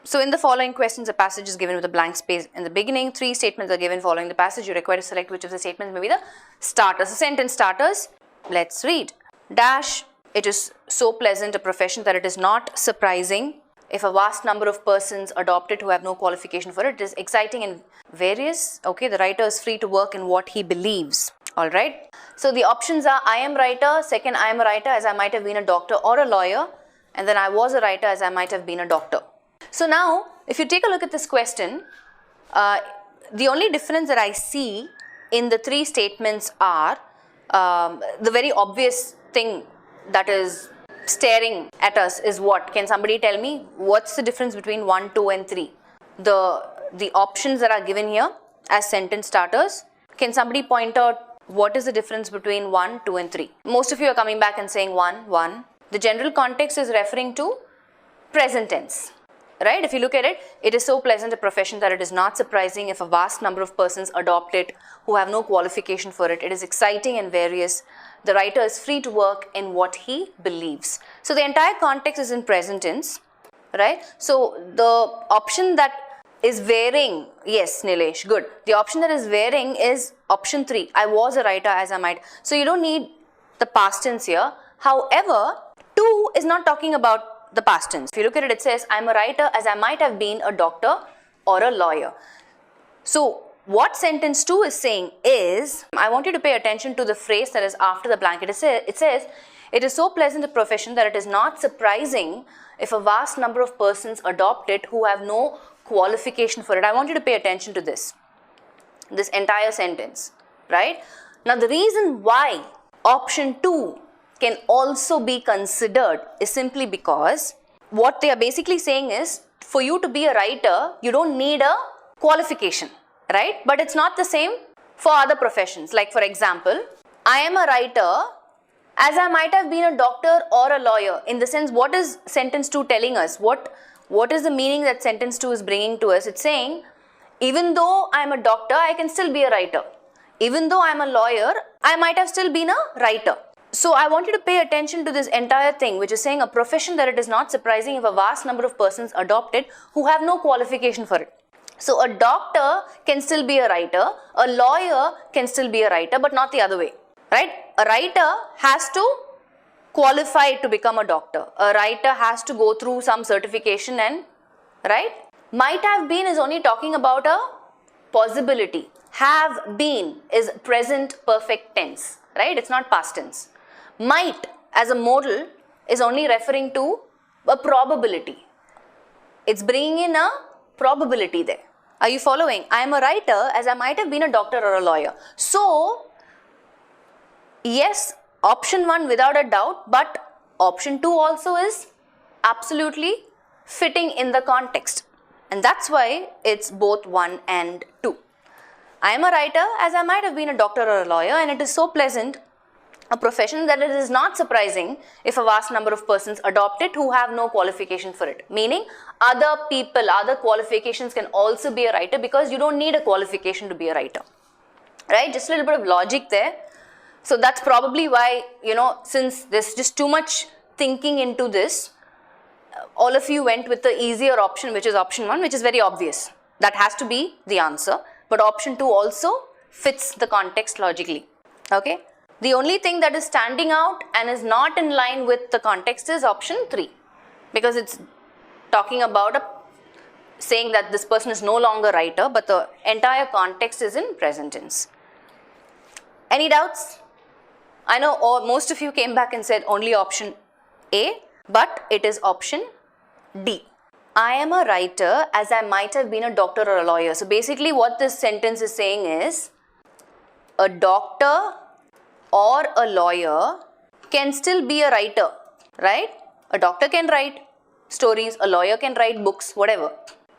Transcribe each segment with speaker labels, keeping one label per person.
Speaker 1: So in the following questions, a passage is given with a blank space in the beginning. 3 statements are given following the passage. You require to select which of the statements may be the starters. The sentence starters. Let's read. Dash, it is so pleasant a profession that it is not surprising if a vast number of persons adopt it who have no qualification for it. It is exciting and various. Okay, the writer is free to work in what he believes. Alright. So the options are I am writer, second I am a writer as I might have been a doctor or a lawyer, and then I was a writer as I might have been a doctor. So now, if you take a look at this question, the only difference that I see in the 3 statements are the very obvious thing that is staring at us is what? Can somebody tell me what's the difference between 1, 2 and 3? The options that are given here as sentence starters. Can somebody point out what is the difference between 1, 2 and 3? Most of you are coming back and saying 1, 1. The general context is referring to present tense. Right? If you look at it, it is so pleasant a profession that it is not surprising if a vast number of persons adopt it who have no qualification for it. It is exciting and various. The writer is free to work in what he believes. So the entire context is in present tense, right? So the option that is varying, yes, Nilesh, good. The option that is varying is option 3. I was a writer as I might. So you don't need the past tense here. However, 2 is not talking about the past tense. If you look at it, it says, I'm a writer as I might have been a doctor or a lawyer. So what sentence 2 is saying is, I want you to pay attention to the phrase that is after the blank. It says, it is so pleasant a profession that it is not surprising if a vast number of persons adopt it who have no qualification for it. I want you to pay attention to this entire sentence, right? Now the reason why option 2 can also be considered is simply because what they are basically saying is, for you to be a writer, you don't need a qualification, right? But it's not the same for other professions. Like for example, I am a writer as I might have been a doctor or a lawyer. In the sense, what is sentence 2 telling us? What is the meaning that sentence 2 is bringing to us? It's saying, even though I am a doctor, I can still be a writer. Even though I am a lawyer, I might have still been a writer. So I want you to pay attention to this entire thing, which is saying a profession that it is not surprising if a vast number of persons adopt it who have no qualification for it. So a doctor can still be a writer, a lawyer can still be a writer, but not the other way, right? A writer has to qualify to become a doctor. A writer has to go through some certification and, right? Might have been is only talking about a possibility. Have been is present perfect tense, right? It's not past tense. Might as a modal is only referring to a probability. It's bringing in a probability there. Are you following? I am a writer as I might have been a doctor or a lawyer. So, yes, option 1 without a doubt, but option 2 also is absolutely fitting in the context. And that's why it's both 1 and 2. I am a writer as I might have been a doctor or a lawyer, and it is so pleasant a profession that it is not surprising if a vast number of persons adopt it who have no qualification for it. Meaning, other people, other qualifications can also be a writer because you don't need a qualification to be a writer. Right? Just a little bit of logic there. So that's probably why, since there's just too much thinking into this, all of you went with the easier option, which is option 1, which is very obvious. That has to be the answer. But option 2 also fits the context logically. Okay? The only thing that is standing out and is not in line with the context is option 3. Because it's talking about saying that this person is no longer writer, but the entire context is in present tense. Any doubts? I know most of you came back and said only option A, but it is option D. I am a writer as I might have been a doctor or a lawyer. So basically what this sentence is saying is, a doctor or a lawyer can still be a writer, right? A doctor can write stories, a lawyer can write books, whatever,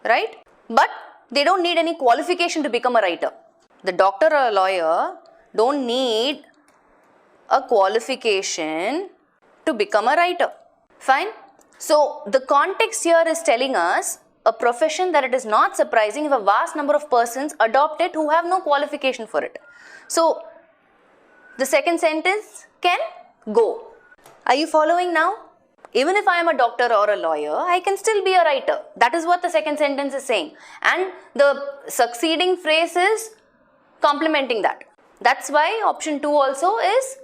Speaker 1: right? But they don't need any qualification to become a writer. The doctor or a lawyer don't need a qualification to become a writer. Fine? So the context here is telling us a profession that it is not surprising if a vast number of persons adopt it who have no qualification for it. So the second sentence can go. Are you following now? Even if I am a doctor or a lawyer, I can still be a writer. That is what the second sentence is saying. And the succeeding phrase is complementing that. That's why option 2 also is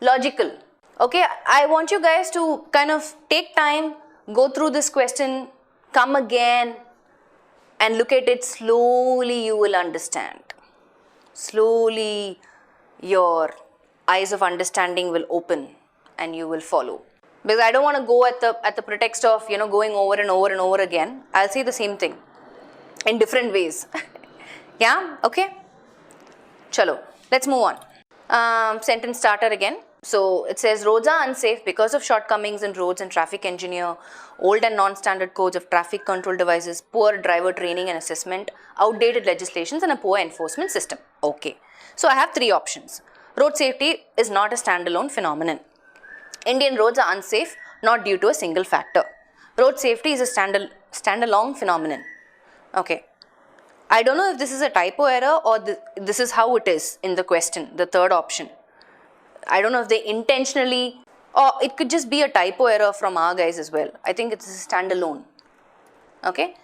Speaker 1: logical. Okay, I want you guys to kind of take time, go through this question, come again and look at it slowly. You will understand. Slowly your eyes of understanding will open and you will follow. Because I don't want to go at the pretext of, going over and over and over again. I'll say the same thing in different ways. Yeah, okay. Chalo, let's move on. Sentence starter again. So it says roads are unsafe because of shortcomings in roads and traffic engineer, old and non-standard codes of traffic control devices, poor driver training and assessment, outdated legislations and a poor enforcement system. Okay. So I have 3 options. Road safety is not a standalone phenomenon. Indian roads are unsafe not due to a single factor. Road safety is a standalone phenomenon. Okay. I don't know if this is a typo error or this is how it is in the question, the third option. I don't know if they intentionally, or it could just be a typo error from our guys as well. I think it's a standalone. Okay.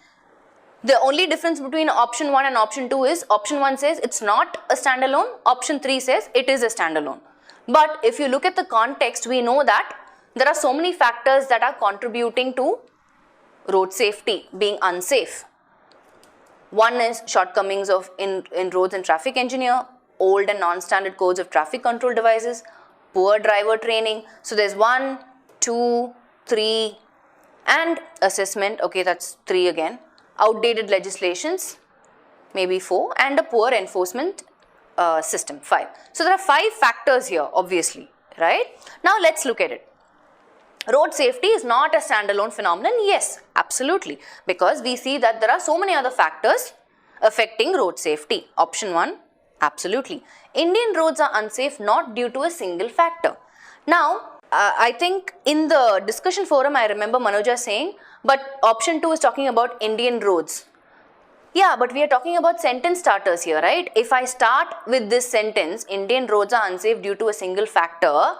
Speaker 1: The only difference between option 1 and option 2 is option 1 says it's not a standalone, option 3 says it is a standalone. But if you look at the context, we know that there are so many factors that are contributing to road safety being unsafe. One is shortcomings in roads and traffic engineer, old and non-standard codes of traffic control devices, poor driver training. So there's 1, 2, 3 and assessment. Okay, that's 3 again. Outdated legislations, maybe 4, and a poor enforcement system, 5. So there are 5 factors here, obviously, right? Now let's look at it. Road safety is not a standalone phenomenon. Yes, absolutely, because we see that there are so many other factors affecting road safety. Option 1, absolutely. Indian roads are unsafe not due to a single factor. Now, I think in the discussion forum, I remember Manoja saying, but option 2 is talking about Indian roads. Yeah, but we are talking about sentence starters here, right? If I start with this sentence, Indian roads are unsafe due to a single factor,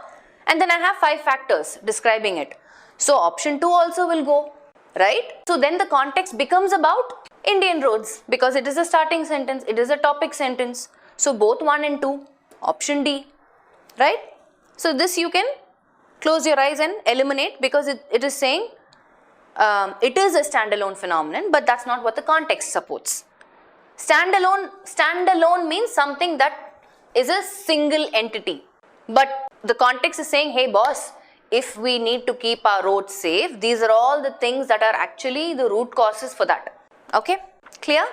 Speaker 1: and then I have 5 factors describing it. So option 2 also will go, right? So then the context becomes about Indian roads because it is a starting sentence, it is a topic sentence. So both 1 and 2, option D, right? So this you can close your eyes and eliminate because it is saying it is a standalone phenomenon, but that's not what the context supports. Standalone means something that is a single entity. But the context is saying, hey boss, if we need to keep our roads safe, these are all the things that are actually the root causes for that. Okay, clear?